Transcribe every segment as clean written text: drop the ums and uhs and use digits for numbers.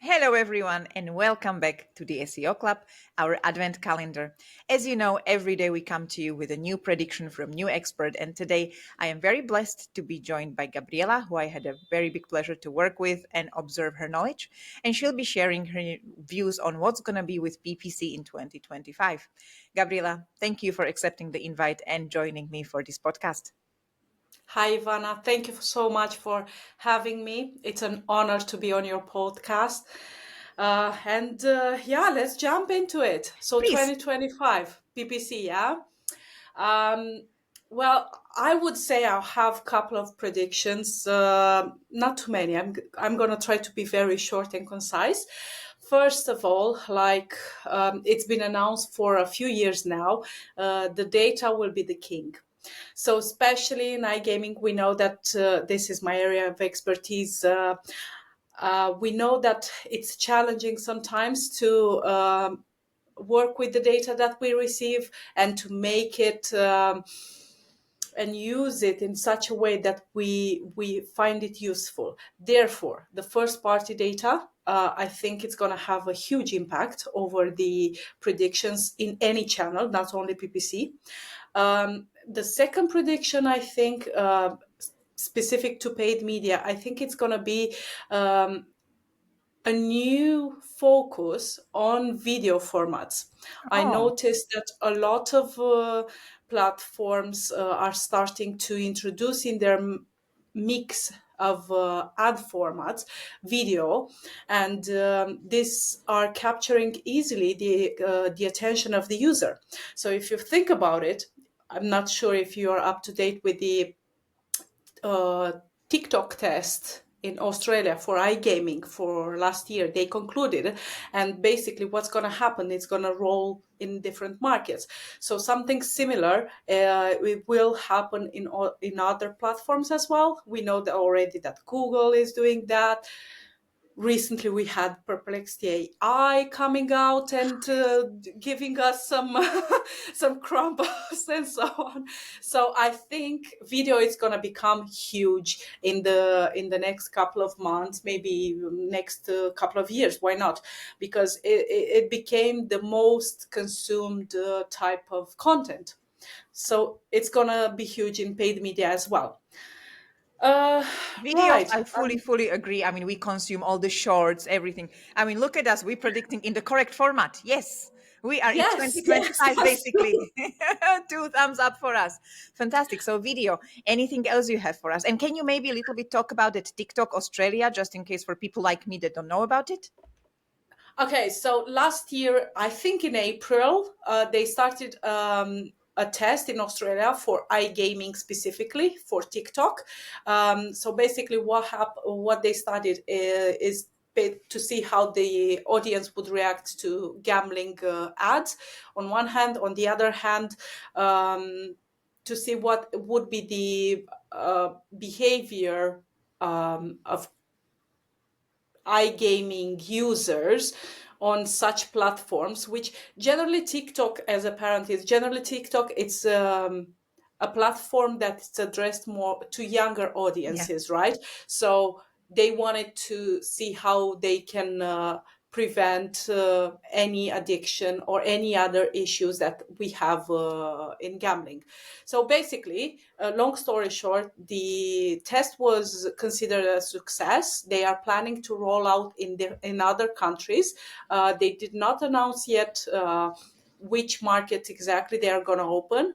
Hello, everyone, and welcome back to the SEO Club, our advent calendar. As you know, every day we come to you with a new prediction from new expert, and today I am very blessed to be joined by Gabriela, who I had a very big pleasure to work with and observe her knowledge, and she'll be sharing her views on what's going to be with PPC in 2025. Gabriela, thank you for accepting the invite and joining me for this podcast. Hi, Ivana. Thank you so much for having me. It's an honor to be on your podcast. And let's jump into it. So, Please. 2025 PPC, yeah? Um, well, I would say I'll have a couple of predictions, not too many. I'm going to try to be very short and concise. First of all, it's been announced for a few years now, the data will be the king. So, especially in iGaming, we know that this is my area of expertise. We know that it's challenging sometimes to work with the data that we receive and to make it and use it in such a way that we find it useful. Therefore, the first party data, I think it's going to have a huge impact over the predictions in any channel, not only PPC. The second prediction, I think, specific to paid media, I think it's going to be a new focus on video formats. I Oh, noticed that a lot of platforms are starting to introduce in their mix of ad formats video, and these are capturing easily the attention of the user. So if you think about it, I'm not sure if you are up to date with the uh, TikTok test in Australia for iGaming for last year. They concluded, and basically, what's going to happen? It's going to roll in different markets. So something similar it will happen in other platforms as well. We know that already that Google is doing that. Recently we had Perplexity AI coming out and giving us some some crumbles and so on. So I think video is going to become huge in the next couple of months, maybe next couple of years. Why not? Because it became the most consumed type of content. So it's going to be huge in paid media as well. Uh, videos, right. I fully agree. I mean, we consume all the shorts, everything. I mean, look at us. We're predicting in the correct format. Yes, we are. It's Yes, yes, 2025, that's basically. Two thumbs up for us. Fantastic. So, video. Anything else you have for us? And can you maybe a little bit talk about it, TikTok Australia, just in case for people like me that don't know about it? Okay, so last year, I think in April, they started a test in Australia for iGaming specifically for TikTok. So basically, what they started is to see how the audience would react to gambling ads on one hand. On the other hand, to see what would be the behavior of iGaming users on such platforms, which generally TikTok, as a parent, is generally TikTok. It's a platform that's addressed more to younger Yeah. audiences, right? So they wanted to see how they can prevent any addiction or any other issues that we have in gambling. So basically, long story short, the test was considered a success. They are planning to roll out in other countries. They did not announce yet which market exactly they are going to open,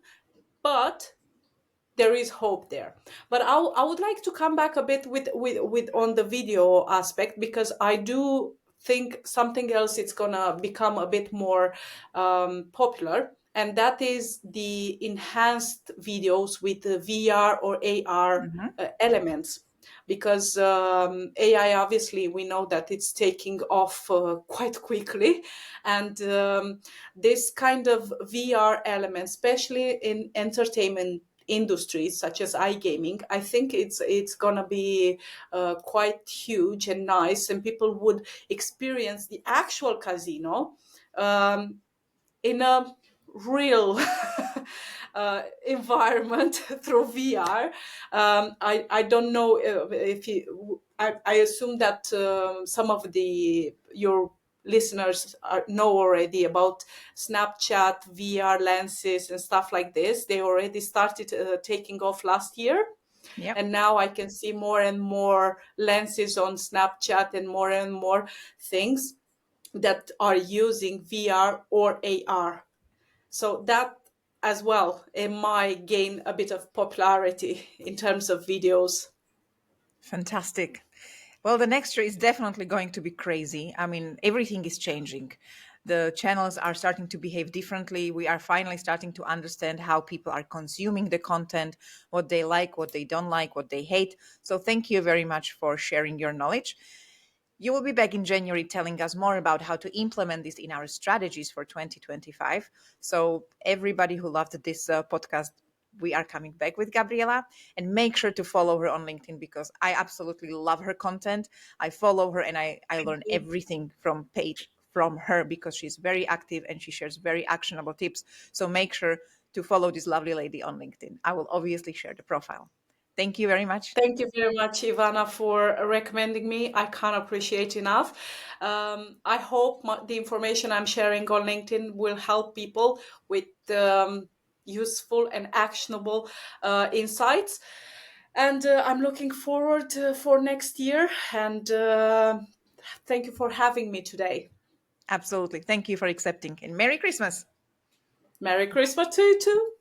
but there is hope there. But I would like to come back a bit with on the video aspect, because I do think something else it's gonna become a bit more popular, and that is the enhanced videos with the VR or AR Mhm. elements. Because AI, obviously, we know that it's taking off quite quickly, and this kind of VR element, especially in entertainment industries such as iGaming, I think it's gonna be quite huge and nice, and people would experience the actual casino in a real environment through VR. I don't know if you. I assume that some of the your listeners know already about Snapchat VR lenses and stuff like this. They already started taking off last year, Yeah, and now I can see more and more lenses on Snapchat and more things that are using VR or AR. So that as well, it might gain a bit of popularity in terms of videos. fantastic. Well, the next year is definitely going to be crazy. I mean, everything is changing. The channels are starting to behave differently. We are finally starting to understand how people are consuming the content, what they like, what they don't like, what they hate. So, thank you very much for sharing your knowledge. You will be back in January telling us more about how to implement this in our strategies for 2025. So, everybody who loved this podcast, we are coming back with Gabriela, and make sure to follow her on LinkedIn because I absolutely love her content. I follow her and I Thank learn you. everything from her because she's very active and she shares very actionable tips. So make sure to follow this lovely lady on LinkedIn. I will obviously share the profile. Thank you very much. Thank you very much, Ivana, for recommending me. I can't appreciate enough. I hope the information I'm sharing on LinkedIn will help people with useful and actionable insights. And I'm looking forward for next year. And thank you for having me today. Absolutely. Thank you for accepting and Merry Christmas. Merry Christmas to you too.